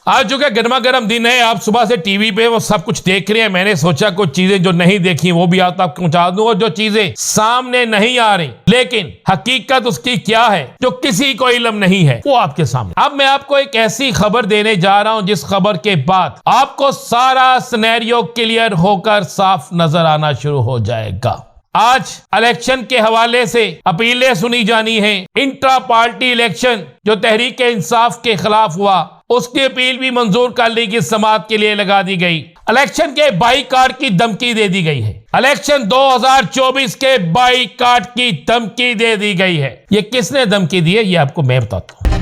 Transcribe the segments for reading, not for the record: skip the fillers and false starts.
आज जो कि गर्मा गर्म दिन है, आप सुबह से टीवी पे वो सब कुछ देख रहे हैं। मैंने सोचा कुछ चीजें जो नहीं देखी वो भी आप तक पहुंचा दूं, और जो चीजें सामने नहीं आ रही लेकिन हकीकत उसकी क्या है जो किसी को इल्म नहीं है, वो आपके सामने। अब मैं आपको एक ऐसी खबर देने जा रहा हूं जिस खबर के बाद आपको सारा सिनेरियो क्लियर होकर साफ नजर आना शुरू हो जाएगा। आज इलेक्शन के हवाले से अपीलें सुनी जानी है। इंट्रा पार्टी इलेक्शन जो तहरीक इंसाफ के खिलाफ हुआ, उसकी अपील भी मंजूर कर ली की समाअत के लिए लगा दी गई। इलेक्शन के बाईकाट की धमकी दे दी गई है। इलेक्शन 2024 के बाईकाट की धमकी दे दी गई है। ये किसने धमकी दी है ये आपको मैं बताता हूं।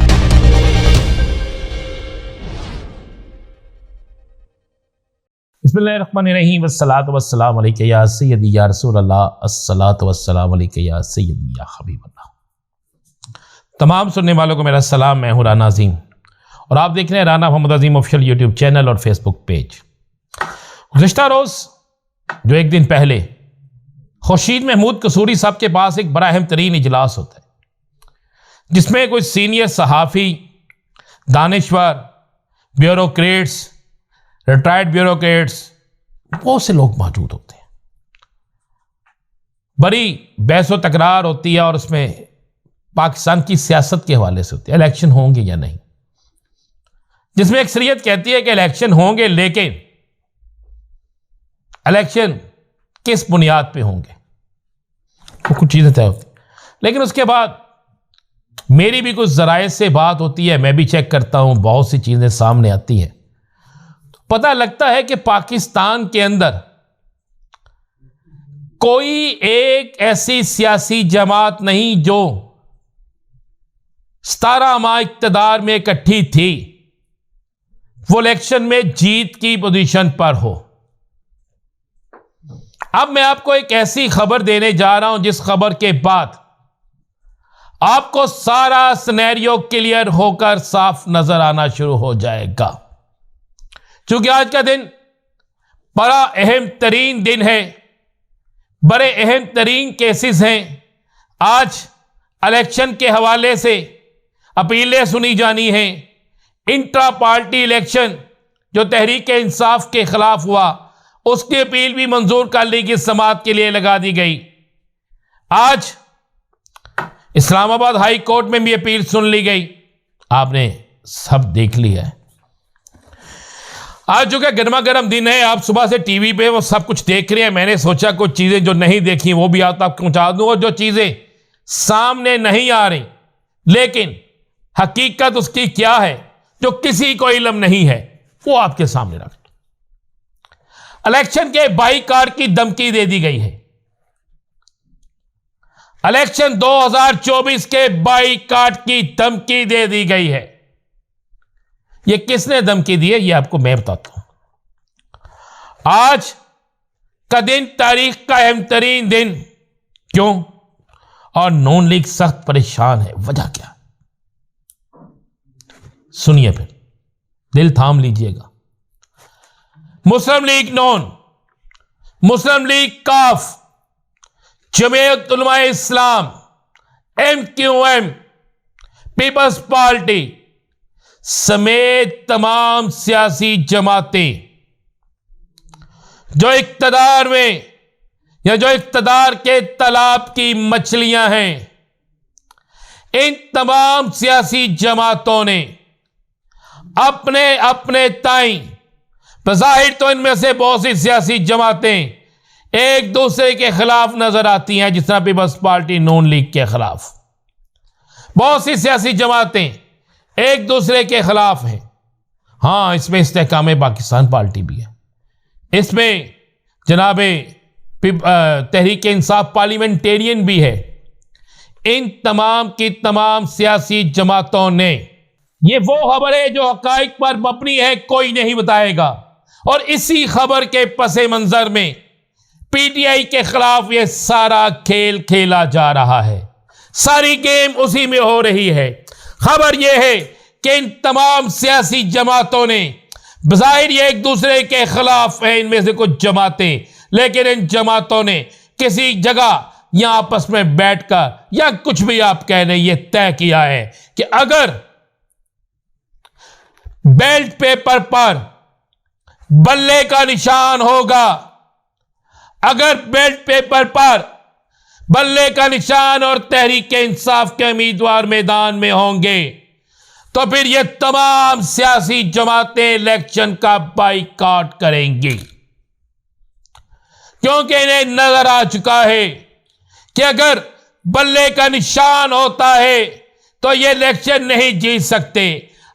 बिस्मिल्लाहिर्रहमानिर्रहीम, वस्सलातु वस्सलामु अलैका या सय्यदी या रसूल अल्लाह, अस्सलातु वस्सलामु अलैका या सय्यदी या हबीब अल्लाह। तमाम सुनने वालों को मेरा सलाम। मैं हूं राना अजीम और आप देख रहे हैं राना मोहम्मद अजीम ऑफिशियल यूट्यूब चैनल और फेसबुक पेज। गुज़िश्ता रोज जो एक दिन पहले खुर्शीद महमूद कसूरी साहब के पास एक बड़ा अहम तरीन इजलास होता है, जिसमें कुछ सीनियर सहाफ़ी, दानिश्वर, ब्यूरोक्रेट्स, रिटायर्ड ब्यूरोक्रेट्स, बहुत से लोग मौजूद होते हैं। बड़ी बहस व तकरार होती है और उसमें पाकिस्तान की सियासत के हवाले से होती है, इलेक्शन होंगे या नहीं, जिसमें अक्सरियत कहती है कि इलेक्शन होंगे, लेकिन इलेक्शन किस बुनियाद पे होंगे, वो कुछ चीज़ें तय होती। लेकिन उसके बाद मेरी भी कुछ ज़राए से बात होती है, मैं भी चेक करता हूं, बहुत सी चीज़ें सामने आती हैं, पता लगता है कि पाकिस्तान के अंदर कोई एक ऐसी सियासी जमात नहीं जो 17 माह इक़्तिदार में इकट्ठी थी वो इलेक्शन में जीत की पोजीशन पर हो। अब मैं आपको एक ऐसी खबर देने जा रहा हूं जिस खबर के बाद आपको सारा सिनेरियो क्लियर होकर साफ नजर आना शुरू हो जाएगा। चूंकि आज का दिन बड़ा अहम तरीन दिन है, बड़े अहम तरीन केसेस हैं। आज इलेक्शन के हवाले से अपीलें सुनी जानी हैं। इंट्रा पार्टी इलेक्शन जो तहरीक इंसाफ के खिलाफ हुआ, उसकी अपील भी मंजूर कर ली की समाअत के लिए लगा दी गई। आज इस्लामाबाद हाई कोर्ट में भी अपील सुन ली गई, आपने सब देख लिया है। आज जो कि गर्मा गर्म दिन है, आप सुबह से टीवी पे वो सब कुछ देख रहे हैं। मैंने सोचा कुछ चीजें जो नहीं देखी वो भी आप तक पहुंचा दूं, और जो चीजें सामने नहीं आ रही लेकिन हकीकत उसकी क्या है जो किसी को इल्म नहीं है, वो आपके सामने रख। इलेक्शन के बाईकाट की धमकी दे दी गई है। इलेक्शन 2024 के बाईकाट की धमकी दे दी गई है। ये किसने धमकी दी है ये आपको मैं बताता हूं। आज का दिन तारीख का अहम तरीन दिन क्यों, और नून लीग सख्त परेशान है, वजह क्या, सुनिए फिर, दिल थाम लीजिएगा। मुस्लिम लीग नून, मुस्लिम लीग काफ, जमीयत उलमा इस्लाम, MQM, पीपल्स पार्टी समेत तमाम सियासी जमातें जो इक़्तिदार में या जो इक़्तिदार के तालाब की मछलियां हैं, इन तमाम सियासी जमातों ने अपने अपने ताई, बज़ाहिर तो इनमें से बहुत सी सियासी जमातें एक दूसरे के खिलाफ नजर आती हैं, जिस तरह पीपल्स पार्टी नून लीग के खिलाफ बहुत सी सियासी जमातें एक दूसरे के खिलाफ हैं। हां, इसमें इस्तेहकाम पाकिस्तान पार्टी भी है, इसमें जनाबे तहरीक इंसाफ पार्लियामेंटेरियन भी है। इन तमाम की तमाम सियासी जमातों ने, ये वो खबर है जो हकाइक पर मबनी है, कोई नहीं बताएगा, और इसी खबर के पसे मंजर में PTI के खिलाफ ये सारा खेल खेला जा रहा है। सारी गेम उसी में हो रही है। खबर यह है कि इन तमाम सियासी जमातों ने, बज़ाहिर ये एक दूसरे के खिलाफ है इनमें से कुछ जमातें, लेकिन इन जमातों ने किसी जगह या आपस में बैठकर या कुछ भी आप कह रहे, ये तय किया है कि अगर बैलेट पेपर पर बल्ले का निशान होगा। अगर बैलेट पेपर पर बल्ले का निशान और तहरीक-ए-इंसाफ के उम्मीदवार मैदान में होंगे तो फिर ये तमाम सियासी जमातें इलेक्शन का बाइकआउट करेंगी, क्योंकि इन्हें नजर आ चुका है कि अगर बल्ले का निशान होता है तो ये इलेक्शन नहीं जीत सकते।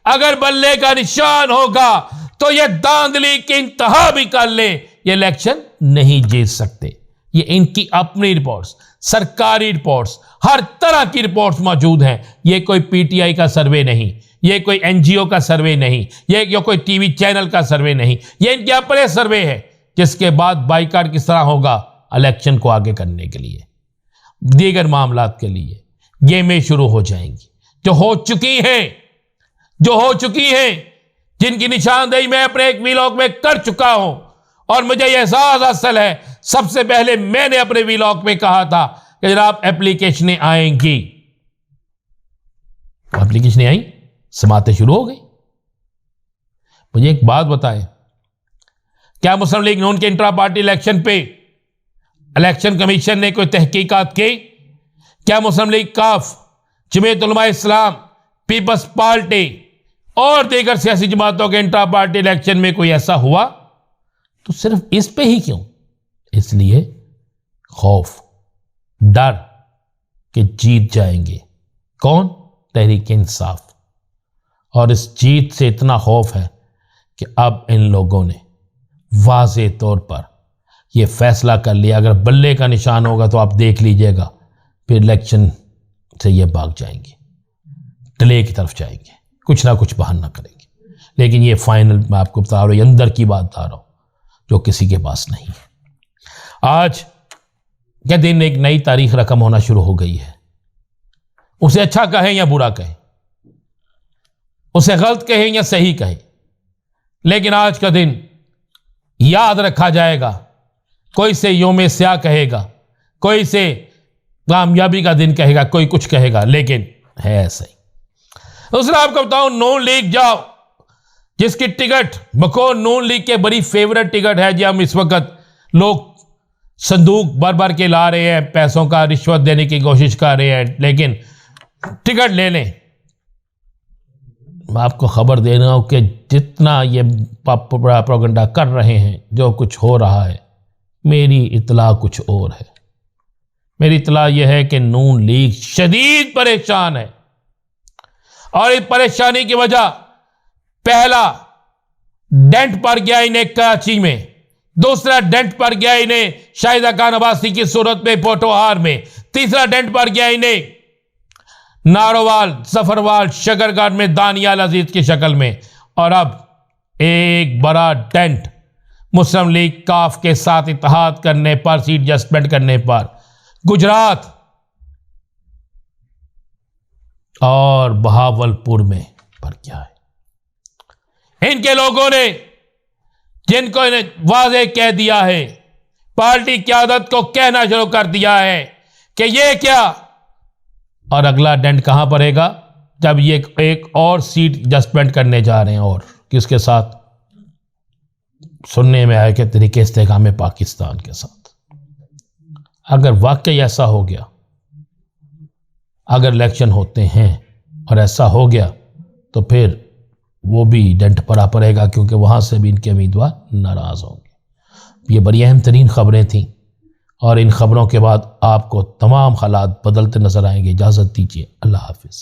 अगर बल्ले का निशान होगा तो ये धांधली की इंतहा भी कर ले, ये इलेक्शन नहीं जीत सकते। ये इनकी अपनी रिपोर्ट्स, सरकारी रिपोर्ट्स, हर तरह की रिपोर्ट्स मौजूद हैं। ये कोई पीटीआई का सर्वे नहीं, ये कोई एनजीओ का सर्वे नहीं, ये कोई टीवी चैनल का सर्वे नहीं, ये इनके अपने सर्वे है, जिसके बाद बाइकआउट किस तरह होगा इलेक्शन को आगे करने के लिए, दीगर मामलात के लिए गेमें शुरू हो जाएंगी, जो हो चुकी हैं, जिनकी निशानदेही मैं अपने एक वीलॉग में कर चुका हूं। और मुझे यह एहसास असल है, सबसे पहले मैंने अपने वीलॉग में कहा था कि जनाब एप्लीकेशनें आएंगी, एप्लीकेशनें आई, समातें शुरू हो गई। मुझे एक बात बताएं, क्या मुस्लिम लीग नून के इंट्रा पार्टी इलेक्शन पे इलेक्शन कमीशन ने कोई तहकीकात की? क्या मुस्लिम लीग, काफ, जमीयत उलमा इस्लाम, पीपल्स पार्टी और दीगर सियासी जमातों के इंट्रा पार्टी इलेक्शन में कोई ऐसा हुआ? तो सिर्फ इस पे ही क्यों? इसलिए खौफ, डर कि जीत जाएंगे कौन? तहरीक-ए-इंसाफ। और इस जीत से इतना खौफ है कि अब इन लोगों ने वाज़े तौर पर यह फैसला कर लिया, अगर बल्ले का निशान होगा तो आप देख लीजिएगा, फिर इलेक्शन से ये भाग जाएंगे, डिले की तरफ जाएंगे, कुछ ना कुछ बहाना करेंगे। लेकिन ये फाइनल मैं आपको बता रहा हूँ, अंदर की बात बता रहा हूँ, जो किसी के पास नहीं है। आज के दिन एक नई तारीख रकम होना शुरू हो गई है। उसे अच्छा कहें या बुरा कहें, उसे गलत कहें या सही कहें, लेकिन आज का दिन याद रखा जाएगा। कोई से योम स्याह कहेगा, कोई से कामयाबी का दिन कहेगा, कोई कुछ कहेगा, लेकिन है ऐसा ही। दूसरा आपको बताऊं, नून लीग जाओ, जिसकी टिकट बकौल नून लीग के बड़ी फेवरेट टिकट है, जी हम इस वक्त लोग संदूक भर भर के ला रहे हैं, पैसों का रिश्वत देने की कोशिश कर रहे हैं, लेकिन टिकट ले लें। मैं आपको खबर दे रहा हूं कि जितना ये प्रोपेगेंडा कर रहे हैं, जो कुछ हो रहा है, मेरी इत्तला कुछ और है। मेरी इत्तला यह है कि नून लीग शदीद परेशान है, और इस परेशानी की वजह, पहला डेंट पड़ गया इन्हें कराची में, दूसरा डेंट पड़ गया इन्हें शाहिदा खान अब्बासी की सूरत में पोटोहार में, तीसरा डेंट पड़ गया इन्हें नारोवाल, जफरवाल, शकरगढ़ में दानियाल अजीज की शक्ल में, और अब एक बड़ा डेंट मुस्लिम लीग काफ के साथ इत्तेहाद करने पर, सीट एडजस्टमेंट करने पर गुजरात और बहावलपुर में पड़ गया है। इनके लोगों ने, जिनको इन्हें वाज़े कह दिया है, पार्टी क़यादत को कहना शुरू कर दिया है कि ये क्या, और अगला डेंट कहां पड़ेगा जब ये एक और सीट एडजस्टमेंट करने जा रहे हैं, और किसके साथ? सुनने में आया कि तरीके इस्तेकाम पाकिस्तान के साथ। अगर वाकई ऐसा हो गया, अगर इलेक्शन होते हैं और ऐसा हो गया, तो फिर वो भी डेंट पड़ा पड़ेगा, क्योंकि वहाँ से भी इनके उम्मीदवार नाराज़ होंगे। ये बड़ी अहम तरीन खबरें थीं, और इन खबरों के बाद आपको तमाम हालात बदलते नजर आएंगे। इजाज़त दीजिए, अल्लाह हाफिज़।